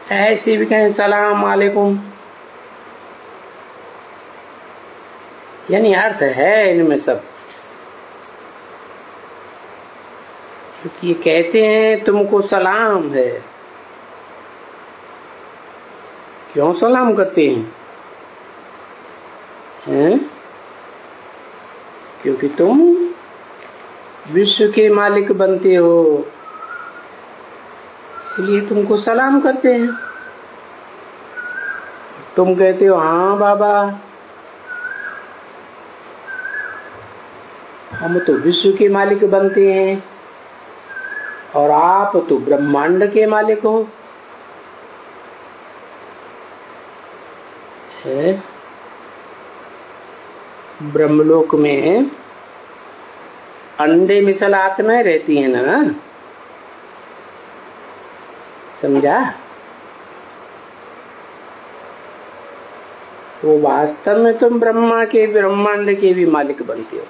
ऐसे भी कहें सलाम वालेकुम, यानी अर्थ है इनमें सब। क्योंकि ये कहते हैं तुमको सलाम है। क्यों सलाम करते हैं? क्योंकि तुम विश्व के मालिक बनते हो, इसलिए तुमको सलाम करते हैं। तुम कहते हो हाँ बाबा, हम तो विश्व के मालिक बनते हैं और आप तो ब्रह्मांड के मालिक हो। है ब्रह्मलोक में अंडे मिसल आत्माएं रहती हैं ना, समझा? वो वास्तव में तुम ब्रह्मा के ब्रह्मांड के भी मालिक बनते हो।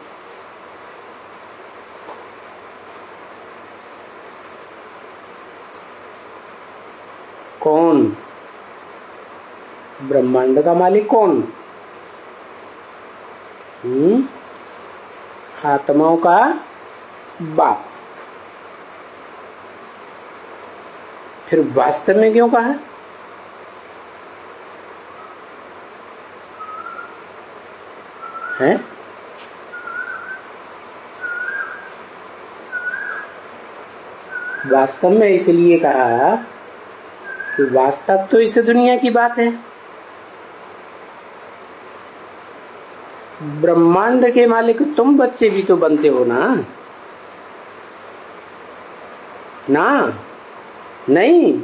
कौन? ब्रह्मांड का मालिक कौन? आत्माओं का बाप। फिर वास्तव में क्यों कहा? है वास्तव में इसलिए कहा कि वास्तव तो इस दुनिया की बात है। ब्रह्मांड के मालिक तुम बच्चे भी तो बनते हो ना? ना नहीं,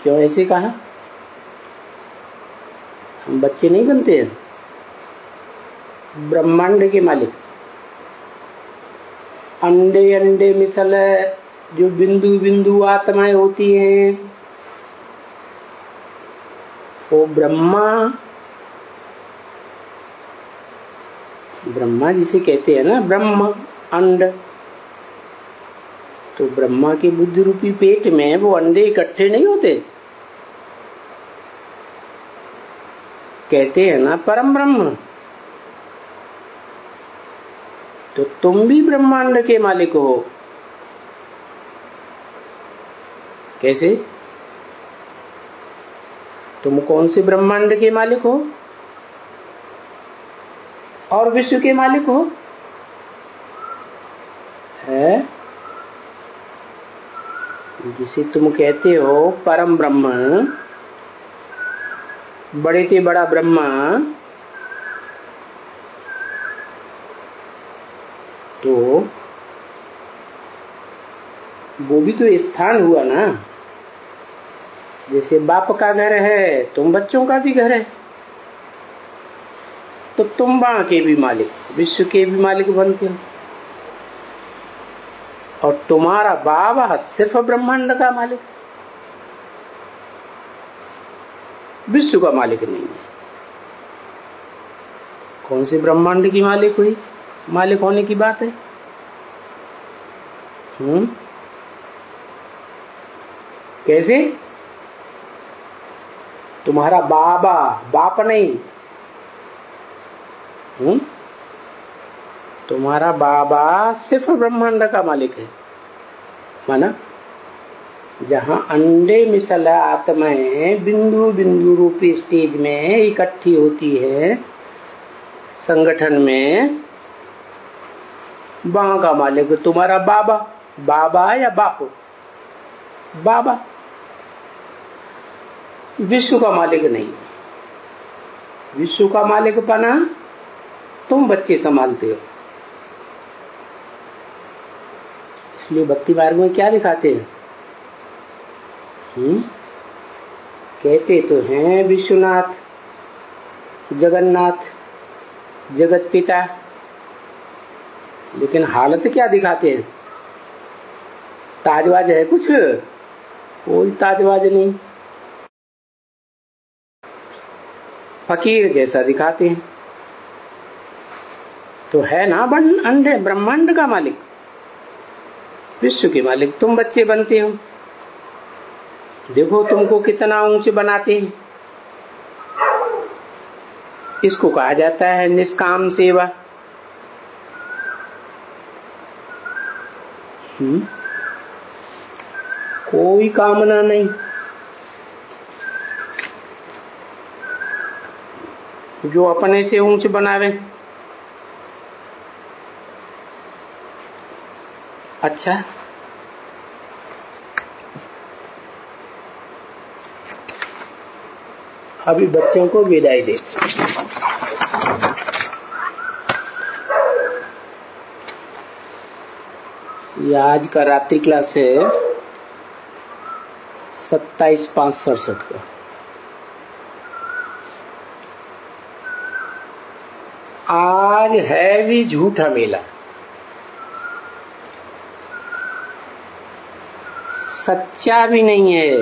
क्यों ऐसे कहा? हम बच्चे नहीं बनते हैं, ब्रह्मांड के मालिक। अंडे अंडे मिसल जो बिंदु बिंदु आत्माएं होती हैं, वो ब्रह्मा जिसे कहते हैं ना, ब्रह्म अंड। तो ब्रह्मा के बुद्धि रूपी पेट में वो अंडे इकट्ठे नहीं होते। कहते हैं ना परम ब्रह्म। तो तुम भी ब्रह्मांड के मालिक हो। कैसे? तुम कौन से ब्रह्मांड के मालिक हो और विश्व के मालिक हो? है जिसे तुम कहते हो परम ब्रह्म, बड़े से बड़ा ब्रह्मा, तो वो भी तो स्थान हुआ ना। जैसे बाप का घर है, तुम बच्चों का भी घर है, तो तुम वहां के भी मालिक, विश्व के भी मालिक बनते हो। और तुम्हारा बाबा सिर्फ ब्रह्मांड का मालिक, विश्व का मालिक नहीं है। कौन से ब्रह्मांड की मालिक हुई? मालिक होने की बात है। कैसे? तुम्हारा बाबा बाप नहीं, तुम्हारा बाबा सिर्फ ब्रह्मांड का मालिक है। माना जहां अंडे मिसल आत्माएं बिंदु बिंदु रूपी स्टेज में इकट्ठी होती है संगठन में, वहां का मालिक तुम्हारा बाबा। बाबा या बाप? बाबा। विश्व का मालिक नहीं। विश्व का मालिक बना तुम बच्चे संभालते हो। इसलिए भक्ति मार्ग में क्या दिखाते हैं? कहते तो हैं विश्वनाथ, जगन्नाथ, जगत पिता, लेकिन हालत क्या दिखाते हैं? ताजवाज है कुछ? कोई ताजवाज नहीं, फकीर जैसा दिखाते हैं। तो है ना अंडे ब्रह्मांड का मालिक, विश्व के मालिक तुम बच्चे बनते हो। देखो तुमको कितना ऊंच बनाते हैं। इसको कहा जाता है निष्काम सेवा। कोई कामना नहीं, जो अपने से ऊंच बनावे। अच्छा, अभी बच्चों को विदाई दे। ये आज का रात्रि क्लास है 27/5/67 का। आज है भी झूठा मेला, सच्चा भी नहीं है।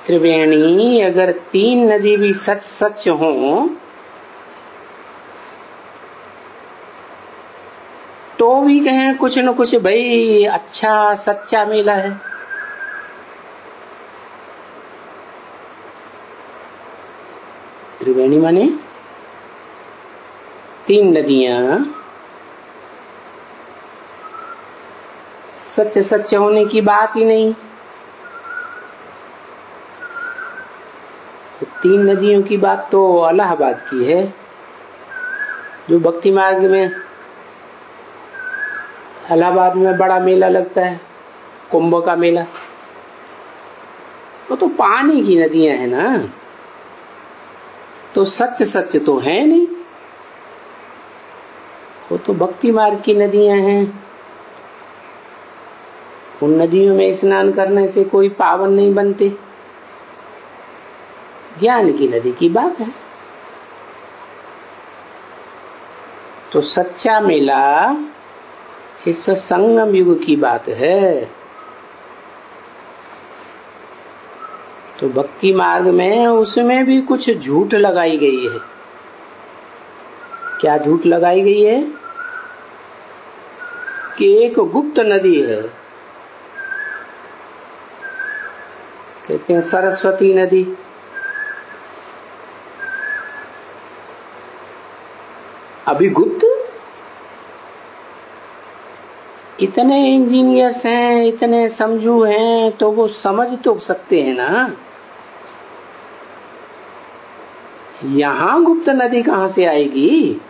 त्रिवेणी अगर 3 नदी भी सच सच हों तो भी कहें कुछ न कुछ भाई अच्छा सच्चा मेला है। त्रिवेणी माने 3 नदियां सत्य सच्चे होने की बात ही नहीं। तो 3 नदियों की बात तो इलाहाबाद की है, जो भक्ति मार्ग में इलाहाबाद में बड़ा मेला लगता है, कुंभ का मेला। वो तो पानी की नदियां है ना, तो सच सच तो है नहीं। वो तो भक्ति मार्ग की नदियां हैं। उन नदियों में स्नान करने से कोई पावन नहीं बनते। ज्ञान की नदी की बात है। तो सच्चा मेला इस संगम युग की बात है। तो भक्ति मार्ग में उसमें भी कुछ झूठ लगाई गई है। क्या झूठ लगाई गई है? कि एक गुप्त नदी है, कहते हैं सरस्वती नदी। अभी गुप्त? इतने इंजीनियर्स हैं, इतने समझू हैं, तो वो समझ तो सकते हैं ना। यहां गुप्त नदी कहां से आएगी?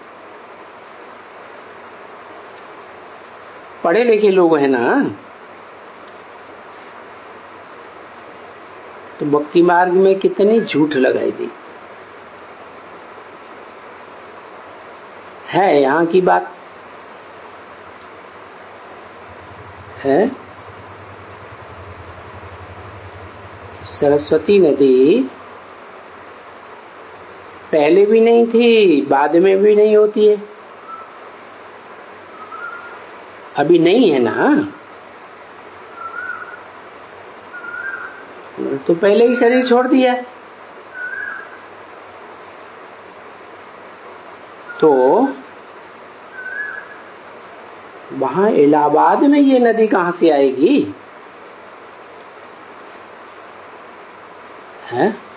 पढ़े लिखे लोग हैं ना। तो भक्ति मार्ग में कितनी झूठ लगाई दी है। यहाँ की बात है। सरस्वती नदी पहले भी नहीं थी, बाद में भी नहीं होती है। अभी नहीं है ना, तो पहले ही शरीर छोड़ दिया। तो वहां इलाहाबाद में ये नदी कहां से आएगी? है?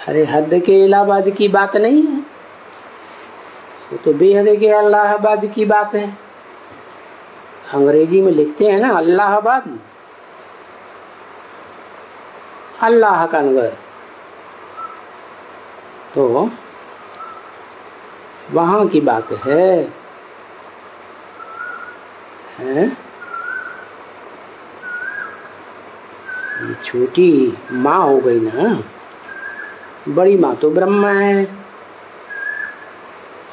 अरे हद के इलाहाबाद की बात नहीं है, वो तो बेहद के इलाहाबाद की बात है। अंग्रेजी में लिखते हैं ना इलाहाबाद, अल्लाह का नगर। तो वहां की बात है। ये छोटी माँ हो गई ना, बड़ी माँ तो ब्रह्मा है,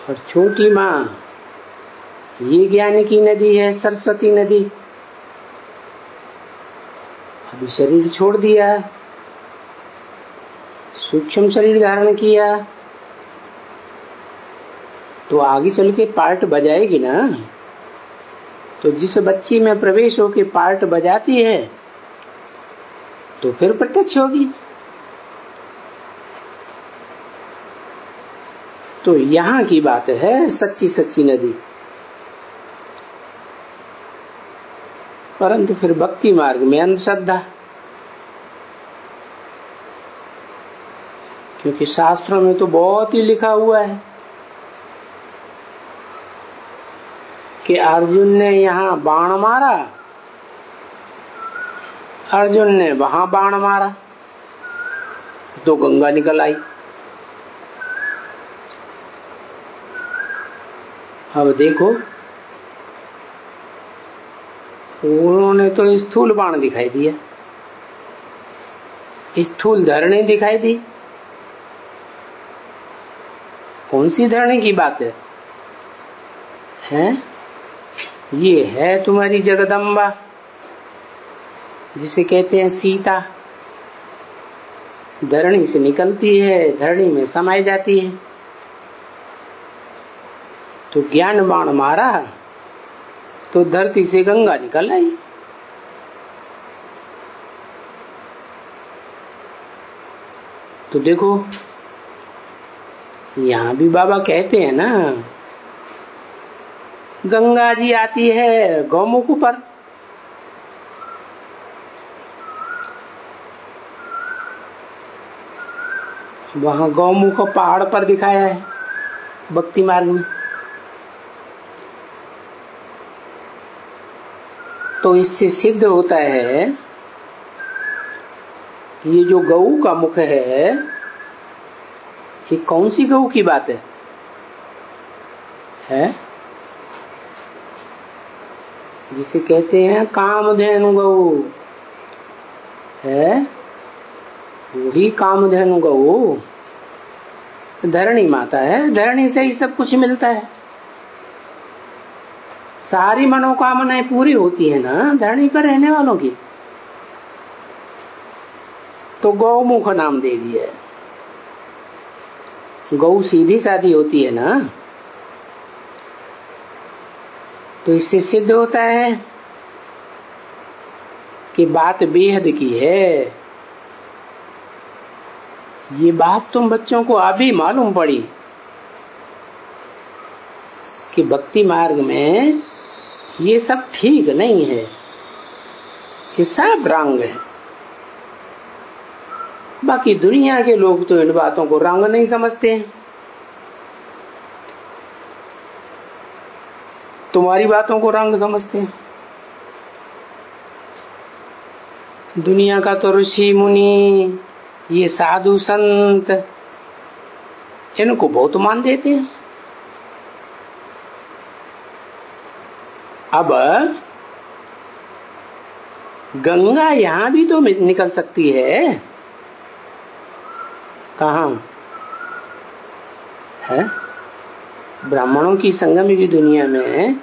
और छोटी माँ ये ज्ञान की नदी है, सरस्वती नदी। अभी शरीर छोड़ दिया, सूक्ष्म शरीर धारण किया, तो आगे चल के पार्ट बजाएगी ना। तो जिस बच्ची में प्रवेश होके पार्ट बजाती है तो फिर प्रत्यक्ष होगी। तो यहाँ की बात है सच्ची सच्ची नदी। परंतु फिर भक्ति मार्ग में अंधश्रद्धा, क्योंकि शास्त्रों में तो बहुत ही लिखा हुआ है कि अर्जुन ने यहाँ बाण मारा, अर्जुन ने वहां बाण मारा तो गंगा निकल आई। अब देखो, उन्होंने तो स्थूल बाण दिखाई दिया, स्थूल धरणी दिखाई दी। कौन सी धरणी की बात है? हैं? ये है तुम्हारी जगदम्बा, जिसे कहते हैं सीता। धरणी से निकलती है, धरणी में समाई जाती है। तो ज्ञान बाण मारा तो धरती से गंगा निकल आई। तो देखो, यहां भी बाबा कहते हैं ना, गंगा जी आती है गौमुख पर, वहां गौमुख पहाड़ पर दिखाया है भक्ति मार्ग में। तो इससे सिद्ध होता है कि ये जो गऊ का मुख है, ये कौन सी गऊ की बात है? जिसे कहते हैं कामधेनु गऊ है, वही कामधेनु गऊ धरणी माता है। धरणी से ही सब कुछ मिलता है, सारी मनोकामनाएं पूरी होती है ना धरणी पर रहने वालों की। तो गौमुख नाम दे दिया। गौ सीधी सादी होती है ना, तो इससे सिद्ध होता है कि बात बेहद की है। ये बात तुम बच्चों को अभी मालूम पड़ी कि भक्ति मार्ग में ये सब ठीक नहीं है, ये सब रंग है। बाकी दुनिया के लोग तो इन बातों को रंग नहीं समझते हैं। तुम्हारी बातों को रंग समझते हैं। दुनिया का तो ऋषि मुनि, ये साधु संत, इनको बहुत मान देते हैं। अब गंगा यहां भी तो निकल सकती है। कहाँ है? ब्राह्मणों की संगम की दुनिया में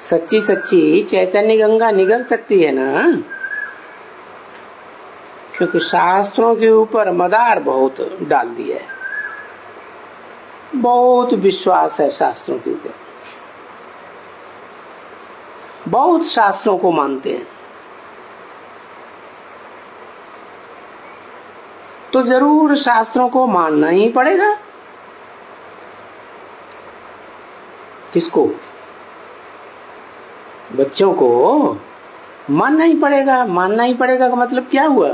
सच्ची सच्ची चैतन्य गंगा निकल सकती है ना, क्योंकि शास्त्रों के ऊपर मदार बहुत डाल दिया है, बहुत विश्वास है शास्त्रों के ऊपर, बहुत शास्त्रों को मानते हैं। तो जरूर शास्त्रों को मानना ही पड़ेगा। किसको? बच्चों को मानना ही पड़ेगा। मानना ही पड़ेगा का मतलब क्या हुआ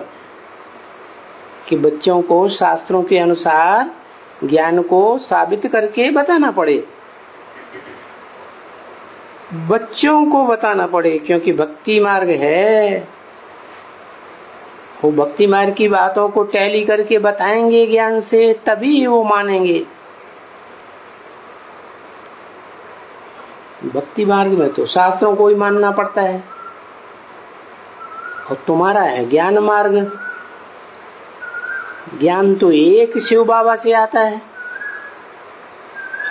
कि बच्चों को शास्त्रों के अनुसार ज्ञान को साबित करके बताना पड़े, बच्चों को बताना पड़े, क्योंकि भक्ति मार्ग है। वो भक्ति मार्ग की बातों को टैली करके बताएंगे ज्ञान से, तभी वो मानेंगे। भक्ति मार्ग में तो शास्त्रों को ही मानना पड़ता है। और तुम्हारा है ज्ञान मार्ग। ज्ञान तो एक शिव बाबा से आता है,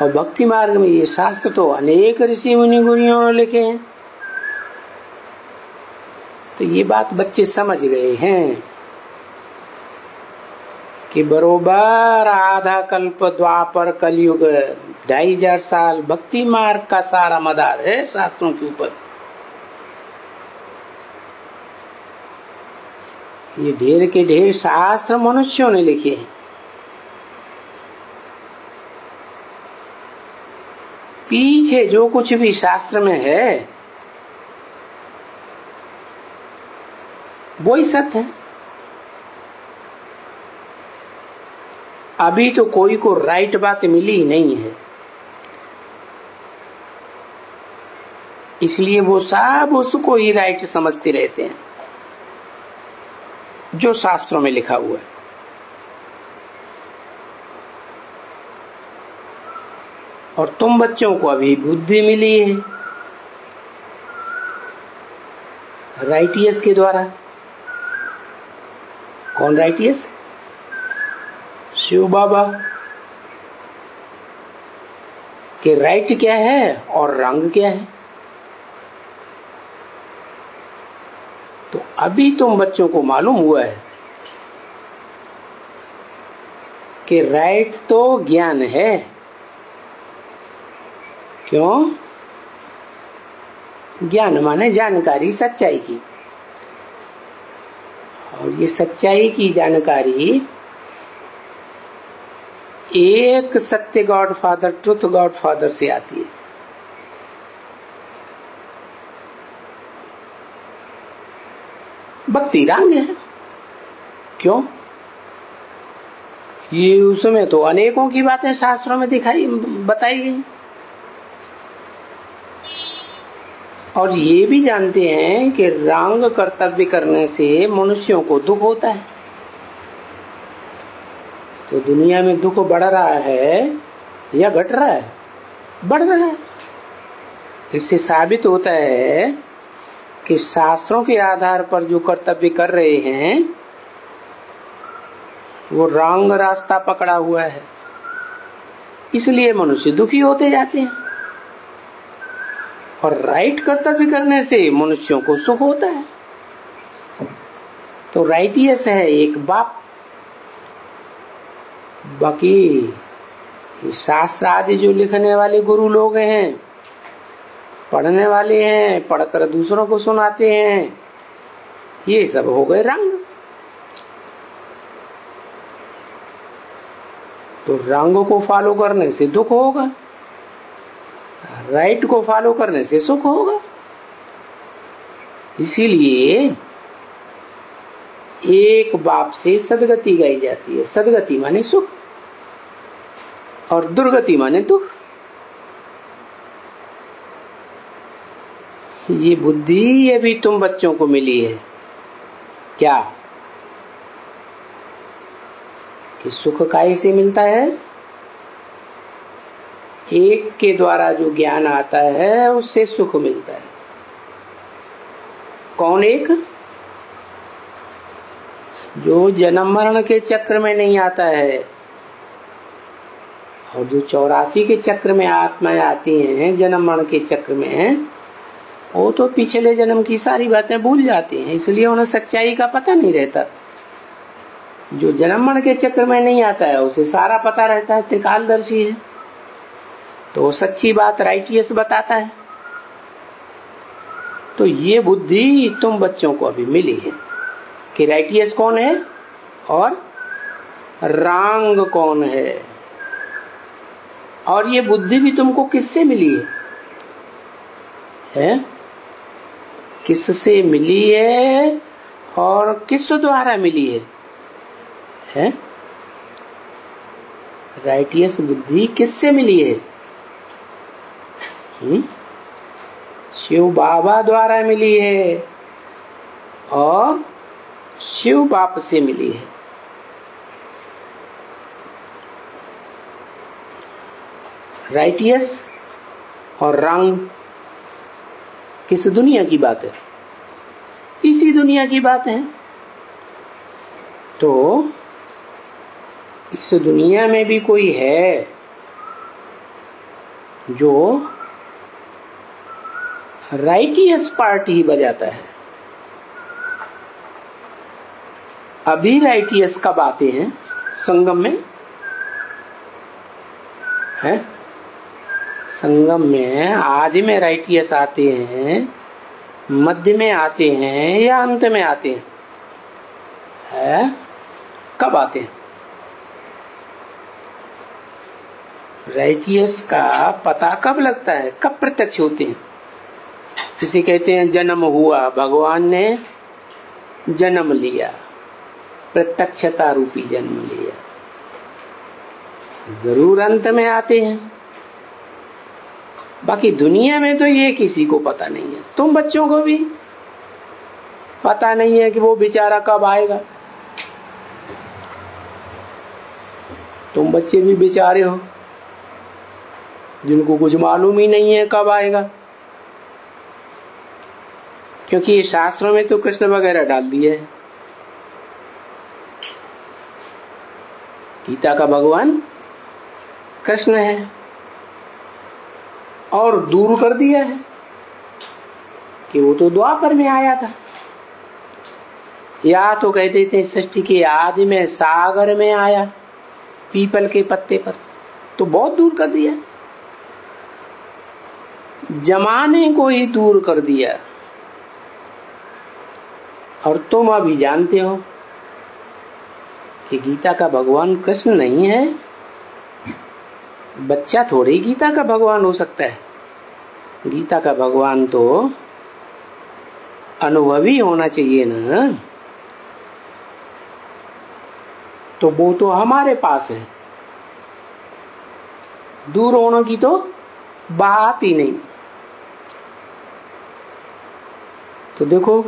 और भक्ति मार्ग में ये शास्त्र तो अनेक ऋषि मुनि गुरुओं ने लिखे हैं। तो ये बात बच्चे समझ गए हैं कि बरोबर आधा कल्प द्वापर कलयुग 2500 साल भक्ति मार्ग का सारा मदार है शास्त्रों के ऊपर। ये ढेर के ढेर शास्त्र मनुष्यों ने लिखे हैं। पीछे जो कुछ भी शास्त्र में है वही सत्य है। अभी तो कोई को राइट बात मिली ही नहीं है, इसलिए वो सब उसको ही राइट समझते रहते हैं जो शास्त्रों में लिखा हुआ है। और तुम बच्चों को अभी बुद्धि मिली है राइटियस के द्वारा। कौन राइटियस? शिव बाबा के राइट क्या है और रंग क्या है। तो अभी तुम बच्चों को मालूम हुआ है कि राइट तो ज्ञान है। क्यों? ज्ञान माने जानकारी सच्चाई की, और ये सच्चाई की जानकारी एक सत्य God father, truth God father से आती है। भक्ति रंग है। क्यों? ये उसमें तो अनेकों की बातें शास्त्रों में दिखाई बताई गई, और ये भी जानते हैं कि रंग कर्तव्य करने से मनुष्यों को दुख होता है। तो दुनिया में दुख बढ़ रहा है या घट रहा है? बढ़ रहा है। इससे साबित होता है कि शास्त्रों के आधार पर जो कर्तव्य कर रहे हैं वो रंग रास्ता पकड़ा हुआ है, इसलिए मनुष्य दुखी होते जाते हैं। और राइट कर्तव्य करने से मनुष्यों को सुख होता है। तो राइटियस है एक बाप। बाकी शास्त्र आदि जो लिखने वाले गुरु लोग हैं, पढ़ने वाले हैं, पढ़कर दूसरों को सुनाते हैं, ये सब हो गए रंग। तो रंग को फॉलो करने से दुख होगा, राइट को फॉलो करने से सुख होगा। इसीलिए एक बाप से सदगति गाई जाती है। सदगति माने सुख और दुर्गति माने दुख। ये बुद्धि ये भी तुम बच्चों को मिली है क्या? कि सुख काय से मिलता है? एक के द्वारा जो ज्ञान आता है उससे सुख मिलता है। कौन एक? जो जन्म मरण के चक्र में नहीं आता है, और जो 84 के चक्र में आत्माएं आती हैं जन्म मरण के चक्र में, वो तो पिछले जन्म की सारी बातें भूल जाती हैं, इसलिए उन्हें सच्चाई का पता नहीं रहता। जो जन्म मरण के चक्र में नहीं आता है उसे सारा पता रहता है, त्रिकालदर्शी है, तो वो सच्ची बात राइटियस बताता है। तो ये बुद्धि तुम बच्चों को अभी मिली है कि राइटियस कौन है और रंग कौन है। और ये बुद्धि भी तुमको किससे मिली है? किससे मिली है और किस द्वारा मिली है? राइटियस बुद्धि किससे मिली है? शिव बाबा द्वारा मिली है और शिव बाप से मिली है। राइटियस और रंग किस दुनिया की बात है? इसी दुनिया की बात है। तो इस दुनिया में भी कोई है जो राइटियस पार्ट ही बजाता है। अभी राइटियस कब आते हैं? संगम में है। संगम में आदि में राइटियस आते हैं, मध्य में आते हैं या अंत में आते हैं? है? कब आते हैं? राइटियस का पता कब लगता है, कब प्रत्यक्ष होते हैं? इसे कहते हैं जन्म हुआ, भगवान ने जन्म लिया, प्रत्यक्षता रूपी जन्म लिया, जरूर अंत में आते हैं। बाकी दुनिया में तो ये किसी को पता नहीं है। तुम बच्चों को भी पता नहीं है कि वो बेचारा कब आएगा। तुम बच्चे भी बेचारे हो जिनको कुछ मालूम ही नहीं है कब आएगा, क्योंकि शास्त्रों में तो कृष्ण वगैरह डाल दिए है। गीता का भगवान कृष्ण है और दूर कर दिया है कि वो तो द्वापर में आया था। या तो कहते थे सृष्टि के आदि में सागर में आया पीपल के पत्ते पर, तो बहुत दूर कर दिया। जमाने को ही दूर कर दिया। और तुम अभी जानते हो कि गीता का भगवान कृष्ण नहीं है। बच्चा थोड़ी गीता का भगवान हो सकता है। गीता का भगवान तो अनुभवी होना चाहिए ना। तो वो तो हमारे पास है, दूर होने की तो बात ही नहीं। तो देखो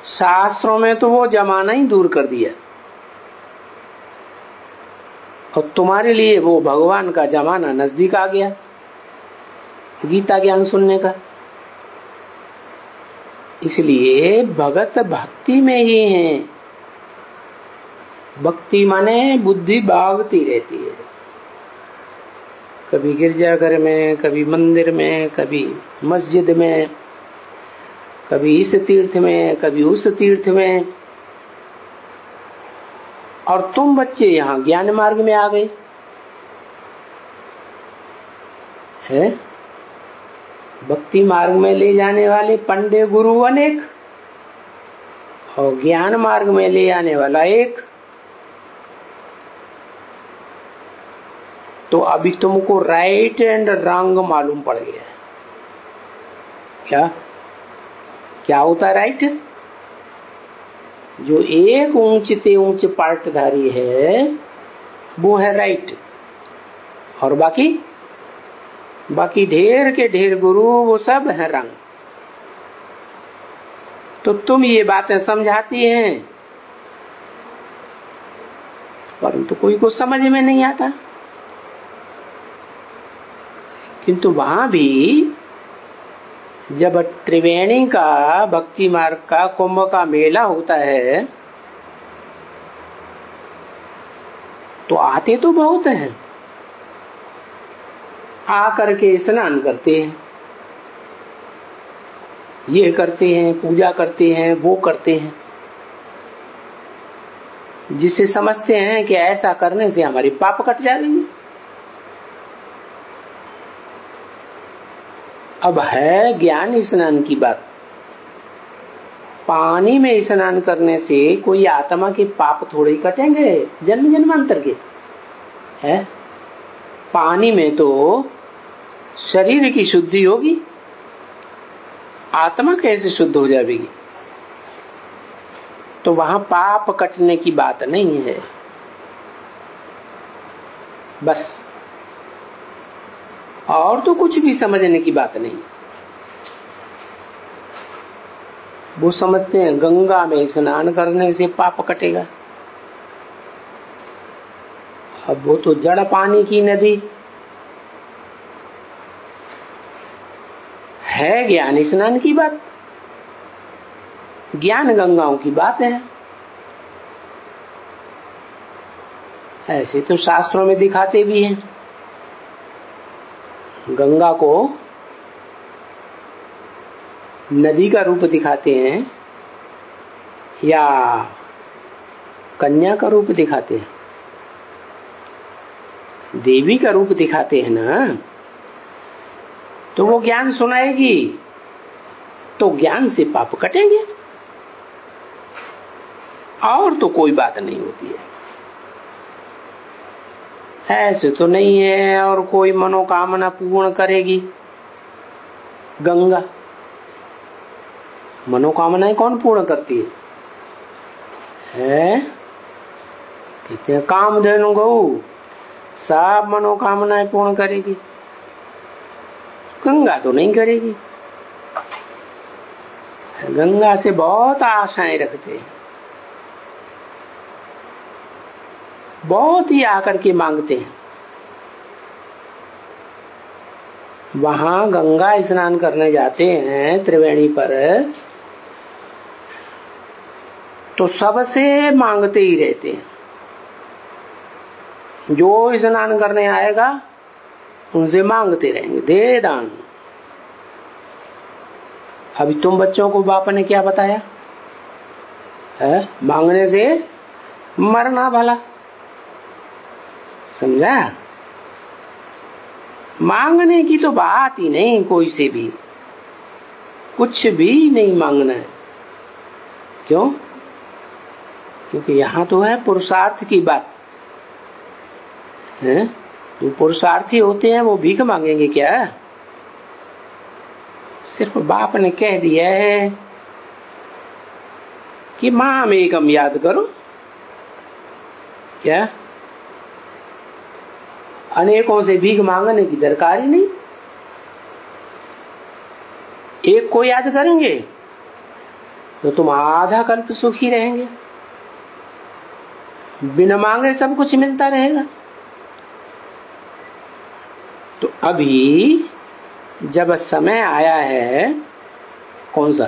शास्त्रों में तो वो जमाना ही दूर कर दिया और तुम्हारे लिए वो भगवान का जमाना नजदीक आ गया गीता ज्ञान सुनने का। इसलिए भगत भक्ति में ही है। भक्ति माने बुद्धि भागती रहती है, कभी गिरजाघर में, कभी मंदिर में, कभी मस्जिद में, कभी इस तीर्थ में, कभी उस तीर्थ में। और तुम बच्चे यहाँ ज्ञान मार्ग में आ गए है। भक्ति मार्ग में ले जाने वाले पंडे गुरु अनेक और ज्ञान मार्ग में ले आने वाला एक। तो अभी तुमको राइट एंड रॉन्ग मालूम पड़ गया। क्या क्या होता है राइट? जो एक ऊंचते ऊंच पार्टधारी है वो है राइट, और बाकी ढेर के ढेर गुरु वो सब है रंग। तो तुम ये बातें समझाती हैं परंतु कोई को समझ में नहीं आता। किंतु वहां भी जब त्रिवेणी का भक्ति मार्ग का कुंभ का मेला होता है तो आते तो बहुत हैं, आकर के स्नान करते हैं, ये करते हैं, पूजा करते हैं, वो करते हैं, जिससे समझते हैं कि ऐसा करने से हमारे पाप कट जाएंगे। अब है ज्ञान स्नान की बात। पानी में स्नान करने से कोई आत्मा के पाप थोड़े ही कटेंगे जन्म जन्मांतर के है। पानी में तो शरीर की शुद्धि होगी, आत्मा कैसे शुद्ध हो जाएगी? तो वहां पाप कटने की बात नहीं है। बस और तो कुछ भी समझने की बात नहीं। वो समझते हैं गंगा में स्नान करने से पाप कटेगा। अब वो तो जड़ पानी की नदी है, ज्ञान स्नान की बात, ज्ञान गंगाओं की बात है। ऐसे तो शास्त्रों में दिखाते भी हैं। गंगा को नदी का रूप दिखाते हैं या कन्या का रूप दिखाते हैं, देवी का रूप दिखाते हैं ना। तो वो ज्ञान सुनाएगी तो ज्ञान से पाप कटेंगे, और तो कोई बात नहीं होती है। ऐसे तो नहीं है और कोई मनोकामना पूर्ण करेगी गंगा। मनोकामनाएं कौन पूर्ण करती है? है। कहते हैं कामधेनु गौ सब मनोकामनाएं पूर्ण करेगी, गंगा तो नहीं करेगी। गंगा से बहुत आशाएं रखते हैं, बहुत ही आकर के मांगते हैं। वहां गंगा स्नान करने जाते हैं त्रिवेणी पर, तो सबसे मांगते ही रहते हैं। जो स्नान करने आएगा उनसे मांगते रहेंगे, दे दान। अभी तुम बच्चों को बाप ने क्या बताया है? मांगने से मरना भला, समझा? मांगने की तो बात ही नहीं, कोई से भी कुछ भी नहीं मांगना है। क्यों? क्योंकि यहाँ तो है पुरुषार्थ की बात है। जो पुरुषार्थी होते हैं वो भीख मांगेंगे क्या? सिर्फ बाप ने कह दिया है कि माम एकम याद करो। क्या अनेकों से भीख मांगने की दरकार ही नहीं। एक को याद करेंगे तो तुम आधा कल्प सुखी रहेंगे, बिना मांगे सब कुछ मिलता रहेगा। तो अभी जब समय आया है, कौन सा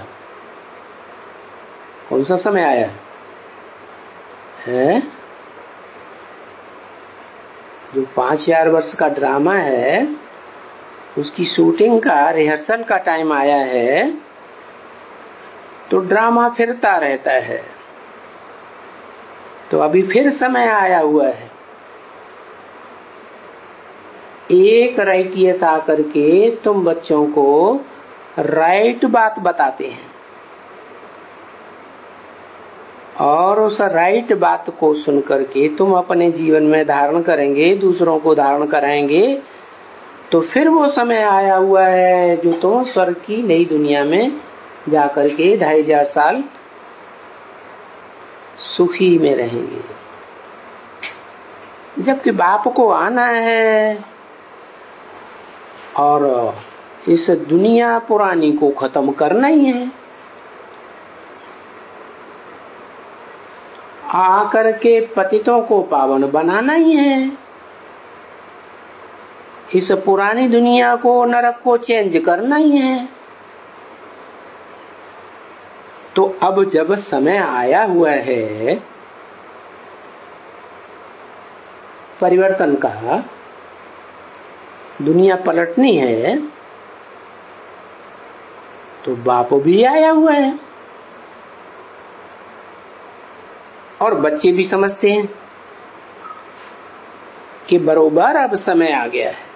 समय आया है? जो 5000 वर्ष का ड्रामा है उसकी शूटिंग का रिहर्सल का टाइम आया है। तो ड्रामा फिरता रहता है, तो अभी फिर समय आया हुआ है। एक राइटियस आकर के तुम बच्चों को राइट बात बताते हैं, और उस राइट बात को सुन करके तुम अपने जीवन में धारण करेंगे, दूसरों को धारण कराएंगे, तो फिर वो समय आया हुआ है जो तुम स्वर्ग की नई दुनिया में जाकर के 2500 साल सुखी में रहेंगे। जबकि बाप को आना है और इस दुनिया पुरानी को खत्म करना ही है। आकर के पतितों को पावन बनाना ही है। इस पुरानी दुनिया को, नरक को चेंज करना ही है। तो अब जब समय आया हुआ है परिवर्तन का, दुनिया पलटनी है, तो बाप भी आया हुआ है और बच्चे भी समझते हैं कि बरोबर अब समय आ गया है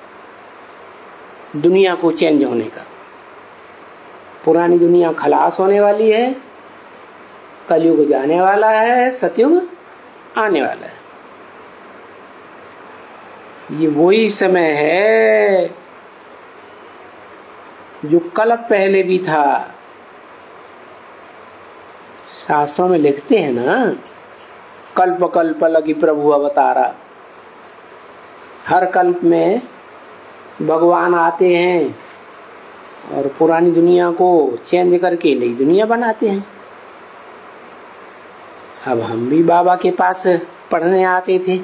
दुनिया को चेंज होने का। पुरानी दुनिया खलास होने वाली है, कलयुग जाने वाला है, सतयुग आने वाला है। ये वही समय है जो कल्प पहले भी था। शास्त्रों में लिखते हैं ना, कल्प कल्प लगी प्रभु अवतारा। हर कल्प में भगवान आते हैं और पुरानी दुनिया को चेंज करके नई दुनिया बनाते हैं। अब हम भी बाबा के पास पढ़ने आते थे,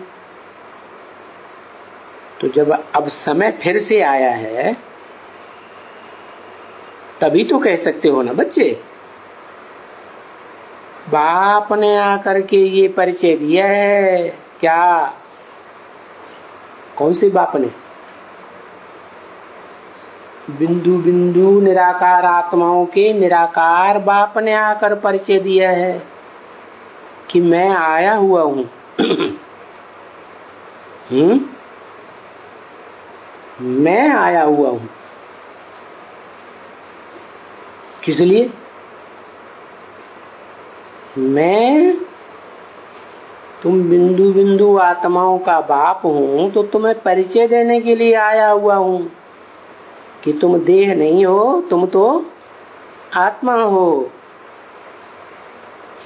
तो जब अब समय फिर से आया है तभी तो कह सकते हो ना बच्चे। बाप ने आकर के ये परिचय दिया है। क्या? कौन से बाप ने? बिंदु बिंदु निराकार आत्माओं के निराकार बाप ने आकर परिचय दिया है कि मैं आया हुआ हूं। मैं आया हुआ हूं। किस लिए? मैं, तुम बिंदु बिंदु आत्माओं का बाप हूं, तो तुम्हें परिचय देने के लिए आया हुआ हूं कि तुम देह नहीं हो, तुम तो आत्मा हो।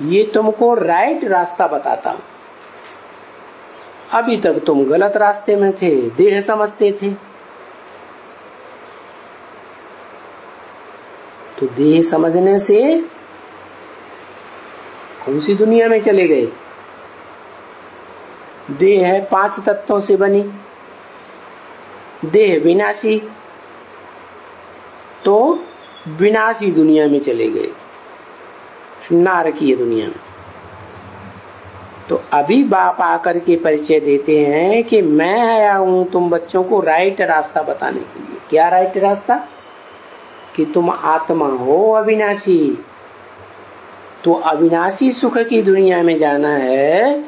ये तुमको राइट रास्ता बताता हूं। अभी तक तुम गलत रास्ते में थे, देह समझते थे। तो देह समझने से कौन सी दुनिया में चले गए? देह है 5 तत्वों से बनी, देह विनाशी, तो विनाशी दुनिया में चले गए, नारकीय दुनिया में। तो अभी बाप आकर के परिचय देते हैं कि मैं आया हूं तुम बच्चों को राइट रास्ता बताने के लिए। क्या राइट रास्ता? कि तुम आत्मा हो अविनाशी, तो अविनाशी सुख की दुनिया में जाना है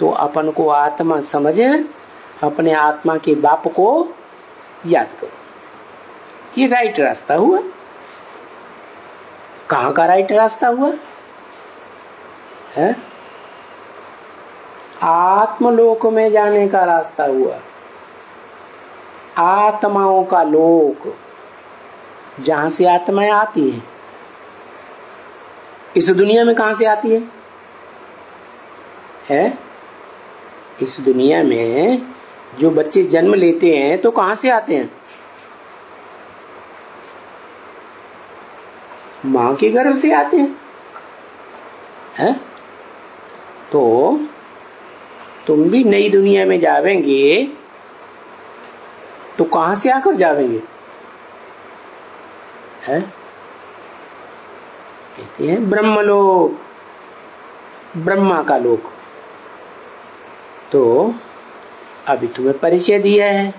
तो अपन को आत्मा समझ अपने आत्मा के बाप को याद करो। ये राइट रास्ता हुआ। कहाँ का राइट रास्ता हुआ है? आत्मलोक में जाने का रास्ता हुआ। आत्माओं का लोक, जहां से आत्माएं आती हैं। इस दुनिया में कहां से आती है? इस दुनिया में जो बच्चे जन्म लेते हैं तो कहां से आते हैं? मां के गर्भ से आते हैं। तो तुम भी नई दुनिया में जावेंगे तो कहां से आकर जावेंगे? कहते हैं ब्रह्मलोक, ब्रह्मा का लोक। तो अभी तुम्हें परिचय दिया है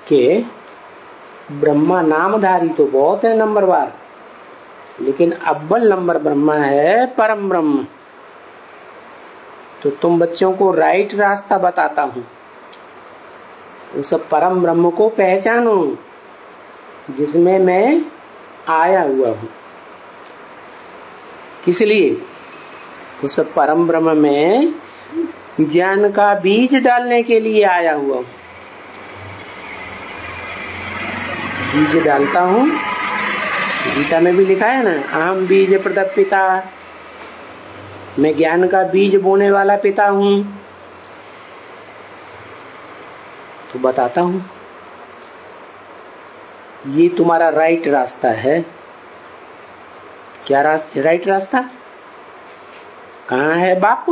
कि ब्रह्मा नामधारी तो बहुत है नंबरवार, लेकिन अव्वल नंबर ब्रह्मा है परम ब्रह्म। तो तुम बच्चों को राइट रास्ता बताता हूं। उस परम ब्रह्म को पहचानो जिसमें मैं आया हुआ हूं। किस लिए? उस परम ब्रह्म में ज्ञान का बीज डालने के लिए आया हुआ हूं। बीज डालता हूं, गीता में भी लिखा है ना, अहम बीज प्रदप पिता, मैं ज्ञान का बीज बोने वाला पिता हूं। तो बताता हूं ये तुम्हारा राइट रास्ता है। क्या रास्ता? राइट रास्ता कहाँ है? बाप।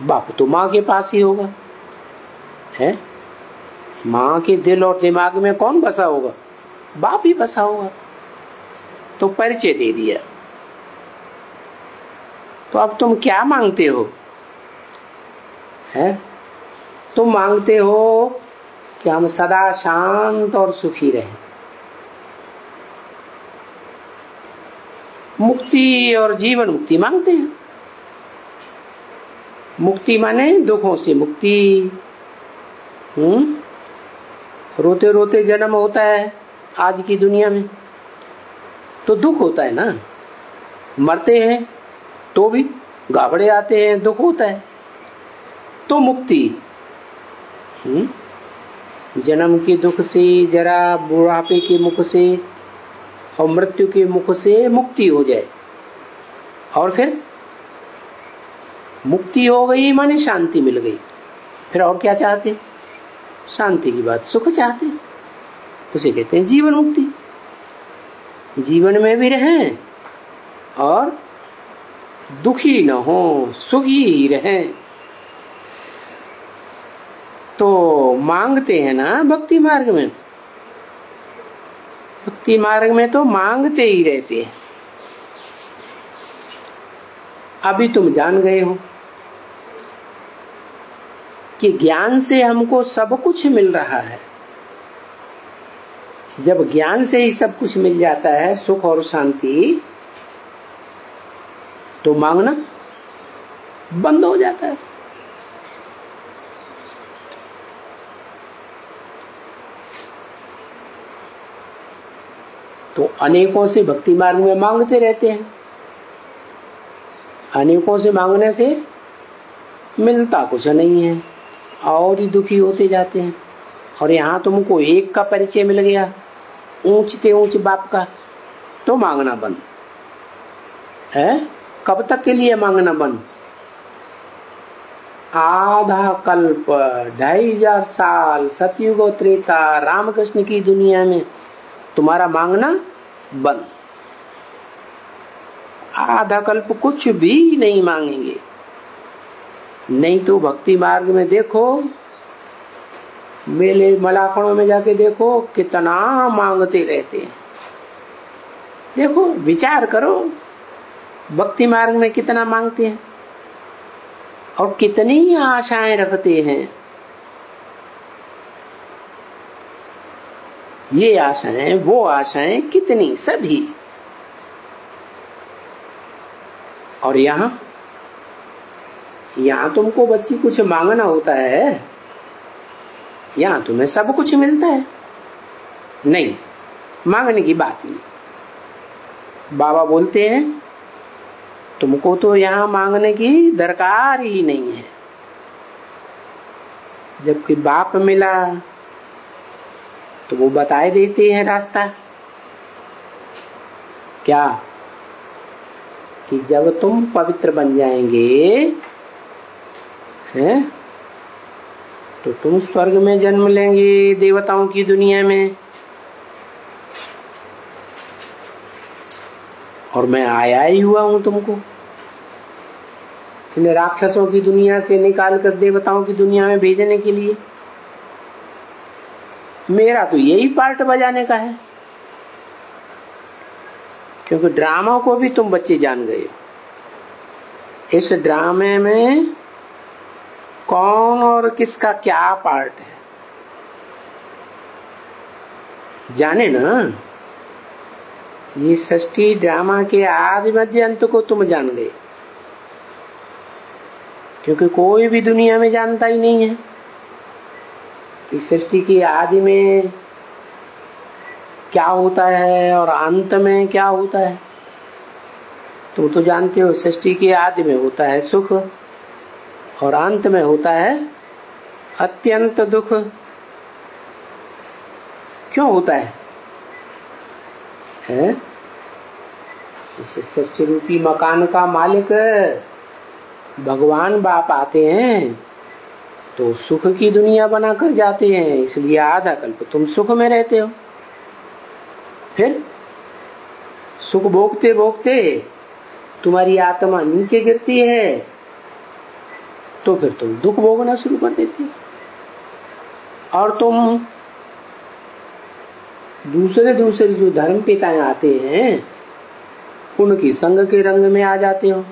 बाप तो माँ के पास ही होगा, है? माँ के दिल और दिमाग में कौन बसा होगा? बाप ही बसा होगा। तो परिचय दे दिया। तो अब तुम क्या मांगते हो? है? तुम मांगते हो कि हम सदा शांत और सुखी रहें, मुक्ति और जीवन मुक्ति मांगते हैं। मुक्ति माने दुखों से मुक्ति। रोते रोते जन्म होता है आज की दुनिया में तो दुख होता है ना। मरते हैं तो भी गाबड़े आते हैं, दुख होता है। तो मुक्ति जन्म के दुख से, जरा बुढ़ापे के मुख से और मृत्यु के मुख से मुक्ति हो जाए। और फिर मुक्ति हो गई माने शांति मिल गई। फिर और क्या चाहते? शांति की बात, सुख चाहते। उसे कहते हैं जीवन मुक्ति। जीवन में भी रहें और दुखी न हो, सुखी ही रहें। तो मांगते हैं ना भक्ति मार्ग में। भक्ति मार्ग में तो मांगते ही रहते हैं। अभी तुम जान गए हो कि ज्ञान से हमको सब कुछ मिल रहा है। जब ज्ञान से ही सब कुछ मिल जाता है, सुख और शांति, तो मांगना बंद हो जाता है। तो अनेकों से भक्ति मार्ग में मांगते रहते हैं। अनेकों से मांगने से मिलता कुछ नहीं है और ही दुखी होते जाते हैं। और यहाँ तुमको एक का परिचय मिल गया, ऊंचते ऊंच बाप का, तो मांगना बंद। है? कब तक के लिए मांगना बंद? आधा कल्प, 2500 साल, सतयुग और त्रेता, रामकृष्ण की दुनिया में तुम्हारा मांगना बंद। आधा कल्प कुछ भी नहीं मांगेंगे। नहीं तो भक्ति मार्ग में देखो, मेले मलाखड़ों में जाके देखो कितना मांगते रहते हैं। देखो, विचार करो, भक्ति मार्ग में कितना मांगते हैं और कितनी आशाएं रखते हैं। ये आशाएं, वो आशाएं, कितनी, सभी। और यहाँ तुमको बच्ची कुछ मांगना होता है, यहाँ तुम्हें सब कुछ मिलता है। नहीं, मांगने की बात नहीं। बाबा बोलते हैं तुमको तो यहाँ मांगने की दरकार ही नहीं है। जबकि बाप मिला तो वो बताए देते हैं रास्ता। क्या? कि जब तुम पवित्र बन जाएंगे हैं, तो तुम स्वर्ग में जन्म लेंगे, देवताओं की दुनिया में। और मैं आया ही हुआ हूं तुमको इन राक्षसों की दुनिया से निकाल कर देवताओं की दुनिया में भेजने के लिए। मेरा तो यही पार्ट बजाने का है, क्योंकि ड्रामा को भी तुम बच्चे जान गए हो। इस ड्रामे में कौन और किसका क्या पार्ट है जाने ना। ये सृष्टि ड्रामा के आदि मध्य अंत को तुम जान गए, क्योंकि कोई भी दुनिया में जानता ही नहीं है कि सृष्टि की आदि में क्या होता है और अंत में क्या होता है। तुम तो जानते हो सृष्टि के आदि में होता है सुख और अंत में होता है अत्यंत दुख। क्यों होता है? इस सृष्टि रूपी मकान का मालिक भगवान बाप आते हैं तो सुख की दुनिया बनाकर जाते हैं, इसलिए आधा कल्प तुम सुख में रहते हो। फिर सुख भोगते भोगते तुम्हारी आत्मा नीचे गिरती है, तो फिर तुम दुख भोगना शुरू कर देते हो। और तुम दूसरे जो धर्म पिताएं आते हैं उनकी संग के रंग में आ जाते हो,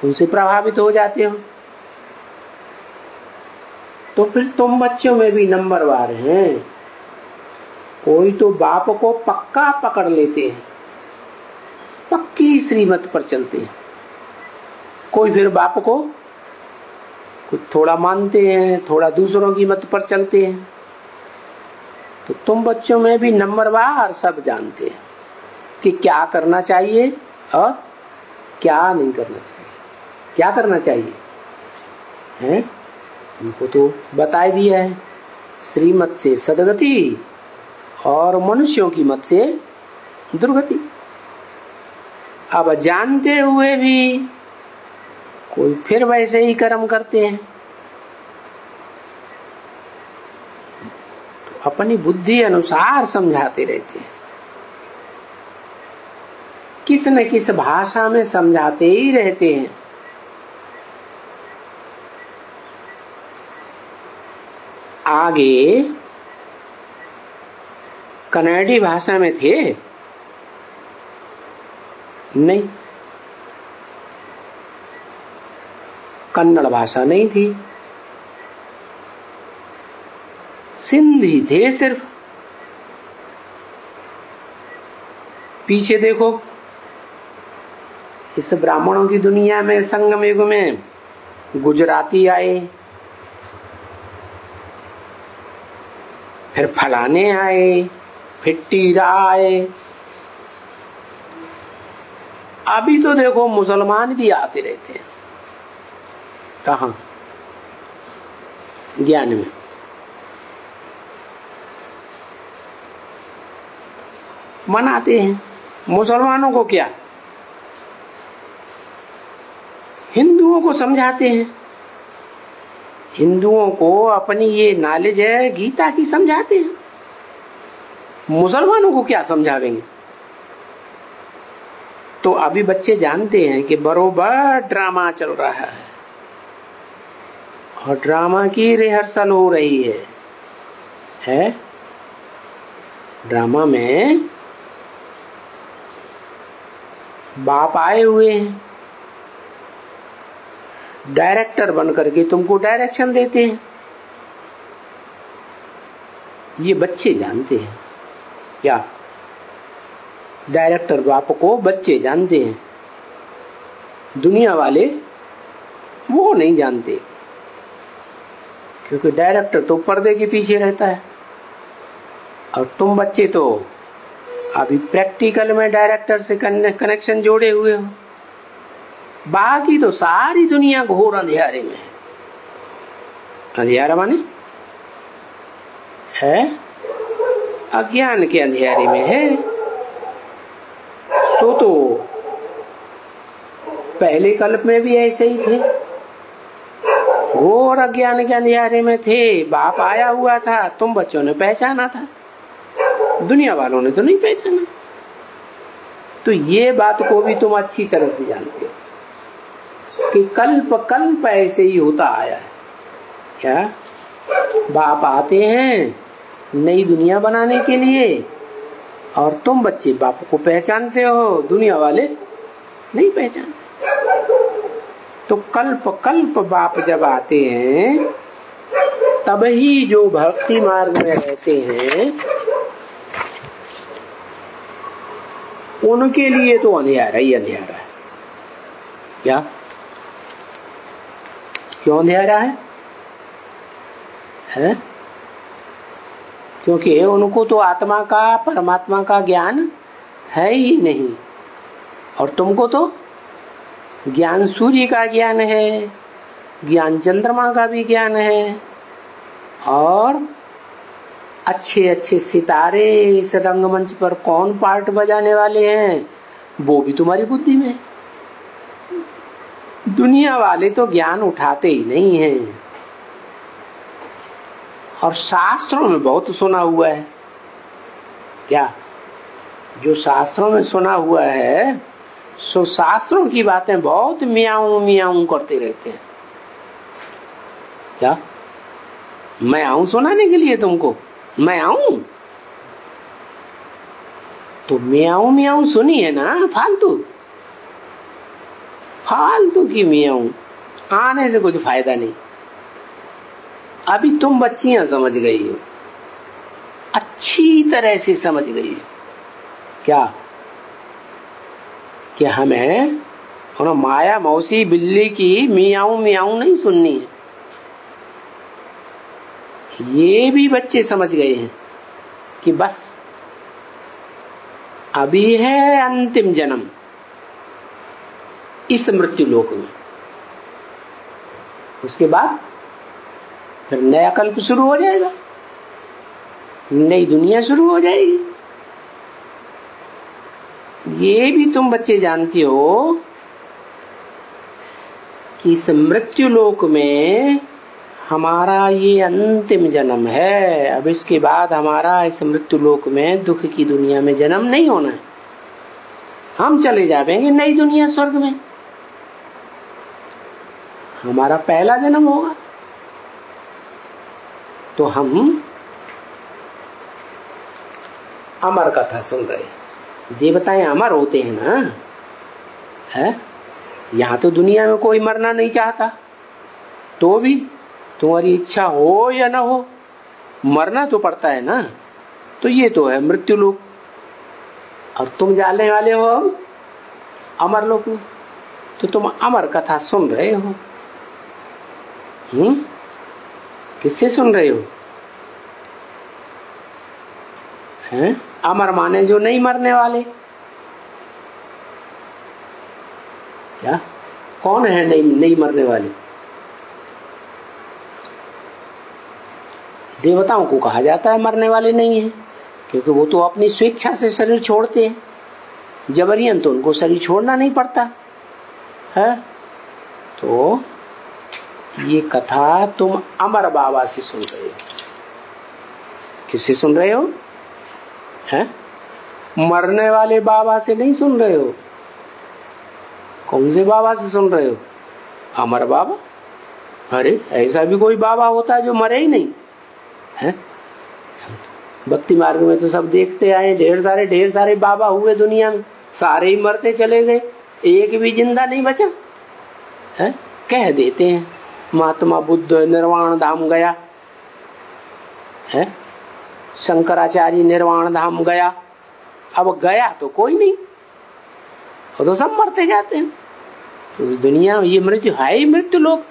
उनसे प्रभावित हो जाते हो। तो फिर तुम बच्चों में भी नंबरवार हैं। कोई तो बाप को पक्का पकड़ लेते हैं, पक्की श्रीमत पर चलते हैं। कोई फिर बाप को कुछ थोड़ा मानते हैं, थोड़ा दूसरों की मत पर चलते हैं। तो तुम बच्चों में भी नंबरवार सब जानते हैं कि क्या करना चाहिए और क्या नहीं करना चाहिए। क्या करना चाहिए है उनको तो बताए दिया है, श्रीमत से सदगति और मनुष्यों की मत से दुर्गति। अब जानते हुए भी कोई फिर वैसे ही कर्म करते हैं। तो अपनी बुद्धि अनुसार समझाते रहते हैं, किस न किस भाषा में समझाते ही रहते हैं। आगे कन्नड़ी भाषा में थे नहीं, कन्नड़ भाषा नहीं थी, सिंधी थे सिर्फ। पीछे देखो, इस ब्राह्मणों की दुनिया में संगम युग में गुजराती आए, फिर फलाने आए, फिर टीरा आए। अभी तो देखो मुसलमान भी आते रहते हैं। कहाँ? ज्ञान में। मनाते हैं मुसलमानों को। क्या हिंदुओं को समझाते हैं, हिंदुओं को अपनी ये नॉलेज है गीता की समझाते हैं, मुसलमानों को क्या समझावेंगे। तो अभी बच्चे जानते हैं कि बरोबर ड्रामा चल रहा है और ड्रामा की रिहर्सल हो रही है? ड्रामा में बाप आए हुए हैं, डायरेक्टर बन करके तुमको डायरेक्शन देते हैं। ये बच्चे जानते हैं क्या? डायरेक्टर बाप को बच्चे जानते हैं, दुनिया वाले वो नहीं जानते, क्योंकि डायरेक्टर तो पर्दे के पीछे रहता है और तुम बच्चे तो अभी प्रैक्टिकल में डायरेक्टर से कनेक्शन जोड़े हुए हो। बाकी तो सारी दुनिया घोर अंधेरे में है। अंधेरा माने है अज्ञान के अंधेरे में है। तो पहले कल्प में भी ऐसे ही थे, घोर अज्ञान के अंधेरे में थे। बाप आया हुआ था, तुम बच्चों ने पहचाना था, दुनिया वालों ने तो नहीं पहचाना। तो ये बात को भी तुम अच्छी तरह से जानते हो कि कल्प कल्प ऐसे ही होता आया है। क्या बाप आते हैं नई दुनिया बनाने के लिए और तुम बच्चे बाप को पहचानते हो, दुनिया वाले नहीं पहचानते। तो कल्प कल्प बाप जब आते हैं तब ही जो भक्ति मार्ग में रहते हैं उनके लिए तो अंधेरा ही अंधेरा है। क्या क्यों अंधेरा है? क्योंकि उनको तो आत्मा का परमात्मा का ज्ञान है ही नहीं, और तुमको तो ज्ञान सूर्य का ज्ञान है, ज्ञान चंद्रमा का भी ज्ञान है, और अच्छे अच्छे सितारे इस रंगमंच पर कौन पार्ट बजाने वाले हैं वो भी तुम्हारी बुद्धि में। दुनिया वाले तो ज्ञान उठाते ही नहीं हैं। और शास्त्रों में बहुत सुना हुआ है। क्या जो शास्त्रों में सुना हुआ है सो शास्त्रों की बातें बहुत मियाऊं मियाऊं करते रहते हैं। क्या मैं आऊं सुनाने के लिए तुमको? मैं आऊं तो मियाऊं मियाऊं सुनी है ना, फालतू फालतू की मियाऊं आने से कुछ फायदा नहीं। अभी तुम बच्चियां समझ गई हो, अच्छी तरह से समझ गई हो क्या कि हमें और माया मौसी बिल्ली की मियाऊं मियाऊं नहीं सुननी है। ये भी बच्चे समझ गए हैं कि बस अभी है अंतिम जन्म इस मृत्यु लोक में, उसके बाद फिर नया कल्प शुरू हो जाएगा, नई दुनिया शुरू हो जाएगी। ये भी तुम बच्चे जानते हो कि इस मृत्यु लोक में हमारा ये अंतिम जन्म है। अब इसके बाद हमारा इस मृत्यु लोक में दुख की दुनिया में जन्म नहीं होना है, हम चले जाएंगे नई दुनिया स्वर्ग में, हमारा पहला जन्म होगा। तो हम अमर कथा सुन रहे, देवताएं अमर होते हैं ना, है? यहाँ तो दुनिया में कोई मरना नहीं चाहता, तो भी तुम्हारी इच्छा हो या ना हो मरना तो पड़ता है ना। तो ये तो है मृत्यु लोक, और तुम जाने वाले हो अब अमर लोक में, तो तुम अमर कथा सुन रहे हो। किससे सुन रहे हो? हैं? अमर माने जो नहीं मरने वाले। क्या कौन है नहीं मरने वाले? देवताओं को कहा जाता है मरने वाले नहीं है, क्योंकि वो तो अपनी स्वेच्छा से शरीर छोड़ते हैं, जबरियन तो उनको शरीर छोड़ना नहीं पड़ता है। तो ये कथा तुम अमर बाबा से सुन रहे हो। किससे सुन रहे हो? हैं? मरने वाले बाबा से नहीं सुन रहे हो। कौन से बाबा से सुन रहे हो? अमर बाबा। अरे ऐसा भी कोई बाबा होता है जो मरे ही नहीं है? भक्ति मार्ग में तो सब देखते आए, ढेर सारे बाबा हुए दुनिया में, सारे ही मरते चले गए, एक भी जिंदा नहीं बचा है। कह देते हैं महात्मा बुद्ध निर्वाण धाम गया है, शंकराचार्य निर्वाण धाम गया। अब गया तो कोई नहीं, वो तो सब मरते जाते हैं। तो दुनिया में ये मृत्यु है ही मृत्यु लोग।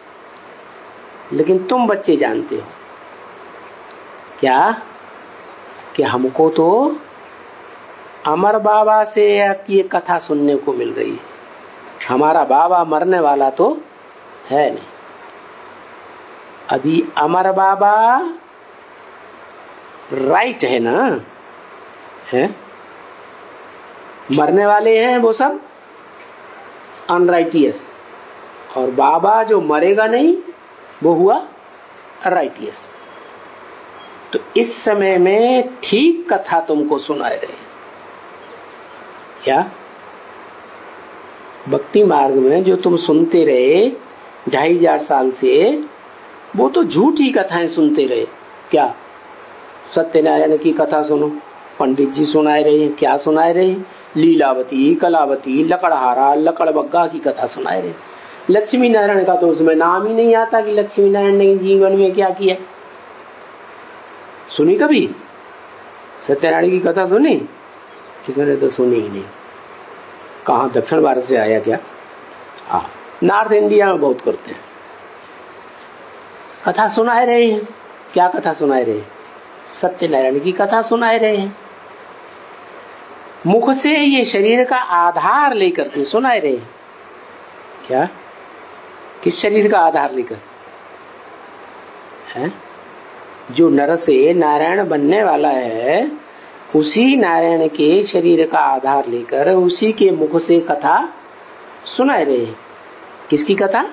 लेकिन तुम बच्चे जानते हो क्या कि हमको तो अमर बाबा से ये कथा सुनने को मिल रही है। हमारा बाबा मरने वाला तो है नहीं। अभी अमर बाबा राइट है ना, है? मरने वाले हैं वो सब अनराइटियस, और बाबा जो मरेगा नहीं वो हुआ राइटियस। तो इस समय में ठीक कथा तुमको सुनाए रहे क्या? भक्ति मार्ग में जो तुम सुनते रहे 2500 साल से, वो तो झूठी कथाएं सुनते रहे। क्या सत्यनारायण की कथा सुनो, पंडित जी सुनाए रहे हैं। क्या सुनाए रहे हैं? लीलावती, कलावती, लकड़हारा, लकड़बग्गा की कथा सुनाए रहे। लक्ष्मी नारायण का तो उसमें नाम ही नहीं आता कि लक्ष्मी नारायण ने जीवन में क्या किया। सुनी कभी सत्यनारायण की कथा? सुनी? किसने तो सुनी ही नहीं। कहाँ दक्षिण भारत से आया क्या? हाँ, नॉर्थ इंडिया में बहुत करते हैं। कथा सुनाए रहे हैं। क्या कथा सुनाए रहे? सत्यनारायण की कथा सुनाए रहे हैं। मुख से ये शरीर का आधार लेकर के सुनाए रहे हैं। क्या? किस शरीर का आधार लेकर? है जो नर से नारायण बनने वाला है, उसी नारायण के शरीर का आधार लेकर उसी के मुख से कथा सुनाए रहे हैं। किसकी कथा?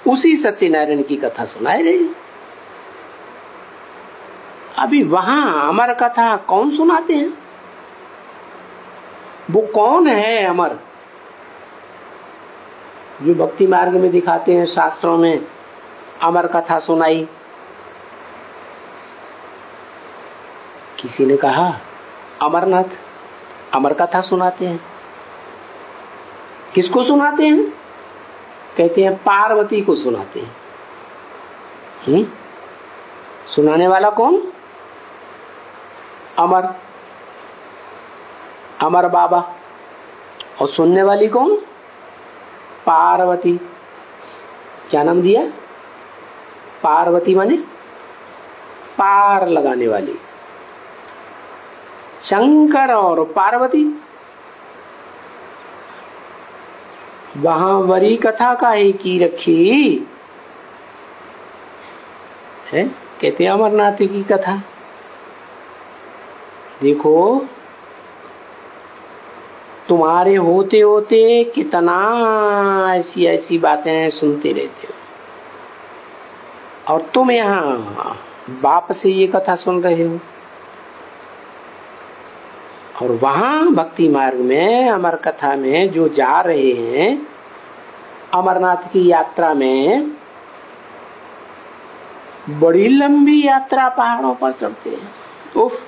उसी सत्यनारायण की कथा सुनाए रहे हैं। अभी वहां अमर कथा कौन सुनाते हैं? वो कौन है अमर? जो भक्ति मार्ग में दिखाते हैं शास्त्रों में अमर कथा सुनाई। किसी ने कहा अमरनाथ अमर कथा सुनाते हैं। किसको सुनाते हैं? कहते हैं पार्वती को सुनाते हैं। सुनाने वाला कौन? अमर, अमर बाबा। और सुनने वाली कौन? पार्वती। क्या नाम दिया? पार्वती माने पार लगाने वाली। शंकर और पार्वती। वहां वरी कथा काहे की रखी है? कहते हैं अमरनाथ की कथा। देखो तुम्हारे होते होते कितना ऐसी ऐसी बातें सुनते रहते हो, और तुम यहाँ बाप से ये कथा सुन रहे हो। और वहां भक्ति मार्ग में अमर कथा में जो जा रहे हैं अमरनाथ की यात्रा में, बड़ी लंबी यात्रा पहाड़ों पर चढ़ते हैं। उफ,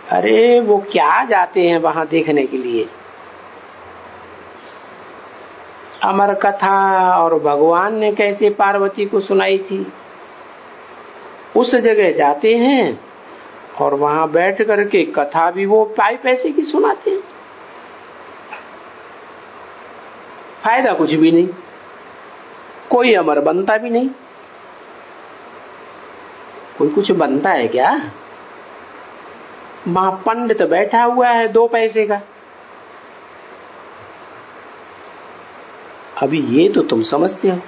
अरे वो क्या जाते हैं वहां देखने के लिए। अमर कथा और भगवान ने कैसे पार्वती को सुनाई थी, उस जगह जाते हैं और वहां बैठ करके कथा भी वो पैसे की सुनाते हैं। फायदा कुछ भी नहीं, कोई अमर बनता भी नहीं। कोई कुछ बनता है क्या? वहां पंडित बैठा हुआ है 2 पैसे का। अभी ये तो तुम समझते हो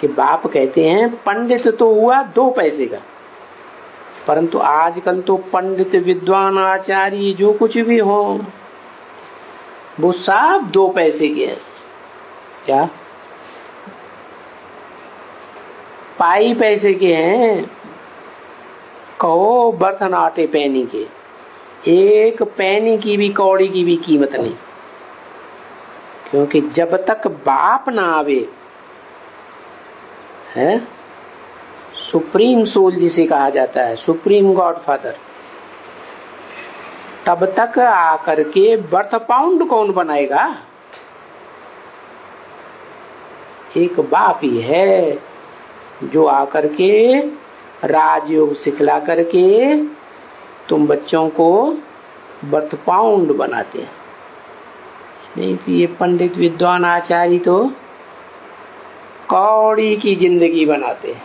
कि बाप कहते हैं पंडित तो हुआ 2 पैसे का, परंतु आजकल तो पंडित विद्वान आचार्य जो कुछ भी हो वो सब 2 पैसे के हैं। क्या पाई पैसे के हैं, कहो बर्तन आटे पैनी के, एक पैनी की भी कौड़ी की भी कीमत नहीं। क्योंकि जब तक बाप ना आवे, है सुप्रीम सोल जिसे कहा जाता है, सुप्रीम गॉड फादर, तब तक आकर के बर्थ पाउंड कौन बनाएगा? एक बाप ही है जो आकर के राजयोग सिखला करके तुम बच्चों को बर्थ पाउंड बनाते हैं। नहीं तो ये पंडित विद्वान आचार्य तो कौड़ी की जिंदगी बनाते हैं।